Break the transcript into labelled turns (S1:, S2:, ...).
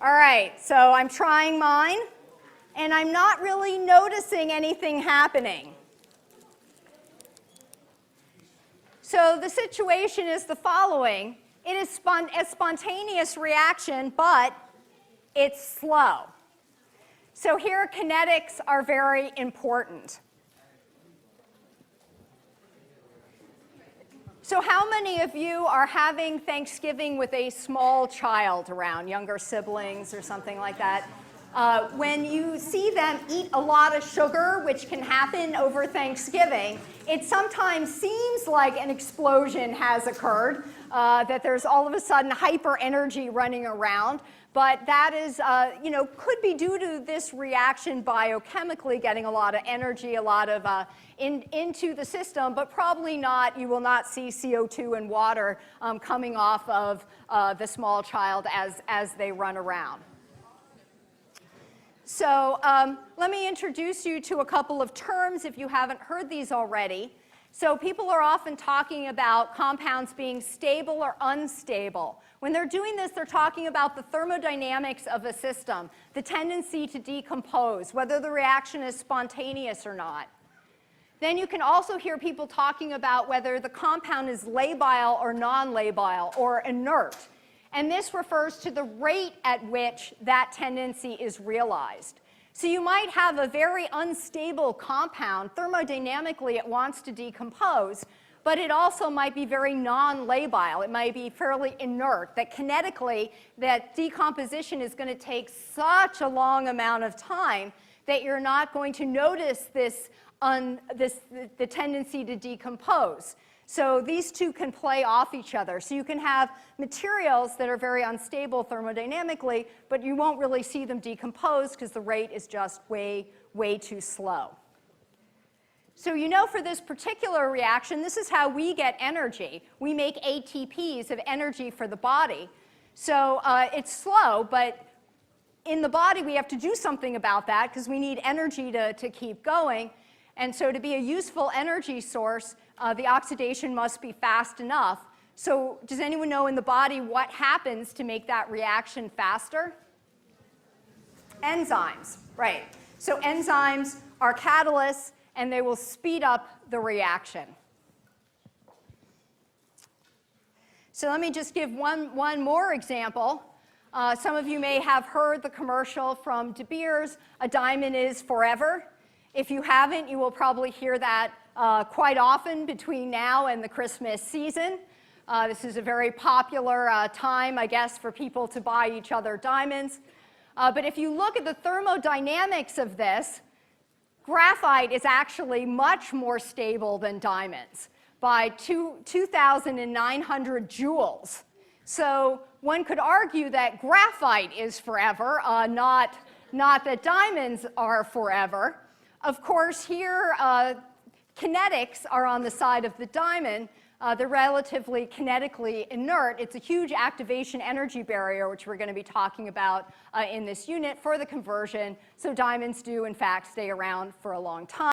S1: All right, so I'm trying mine, and I'm not really noticing anything happening. So the situation is the following. It is a spontaneous reaction, but it's slow. So here, kinetics are very important. So how many of you are having Thanksgiving with a small child around, younger siblings or something like that? When you see them eat a lot of sugar, which can happen over Thanksgiving, it sometimes seems like an explosion has occurred, that there's all of a sudden hyper energy running around. But that is, could be due to this reaction biochemically getting a lot of energy, a lot of into the system, but probably not. You will not see CO2 and water coming off of the small child as they run around. So let me introduce you to a couple of terms if you haven't heard these already. So people are often talking about compounds being stable or unstable. When they're doing this, they're talking about the thermodynamics of a system, the tendency to decompose, whether the reaction is spontaneous or not. Then you can also hear people talking about whether the compound is labile or non-labile or inert. And this refers to the rate at which that tendency is realized. So you might have a very unstable compound. Thermodynamically, it wants to decompose, but it also might be very non-labile. It might be fairly inert, that kinetically, that decomposition is going to take such a long amount of time that you're not going to notice the tendency to decompose. So these two can play off each other. So you can have materials that are very unstable thermodynamically, but you won't really see them decompose because the rate is just way, way too slow. So you know for this particular reaction, this is how we get energy. We make ATPs of energy for the body. So it's slow, but in the body we have to do something about that because we need energy to keep going. And so to be a useful energy source, the oxidation must be fast enough. So does anyone know in the body what happens to make that reaction faster? Enzymes, right. So enzymes are catalysts, and they will speed up the reaction. So let me just give one more example. Some of you may have heard the commercial from De Beers, "A diamond is forever." If you haven't, you will probably hear that quite often between now and the Christmas season. This is a very popular time, I guess, for people to buy each other diamonds. But if you look at the thermodynamics of this, graphite is actually much more stable than diamonds by 2,900 joules. So one could argue that graphite is forever, not that diamonds are forever. Of course, here, kinetics are on the side of the diamond. They're relatively kinetically inert. It's a huge activation energy barrier, which we're going to be talking about in this unit for the conversion. So diamonds do, in fact, stay around for a long time.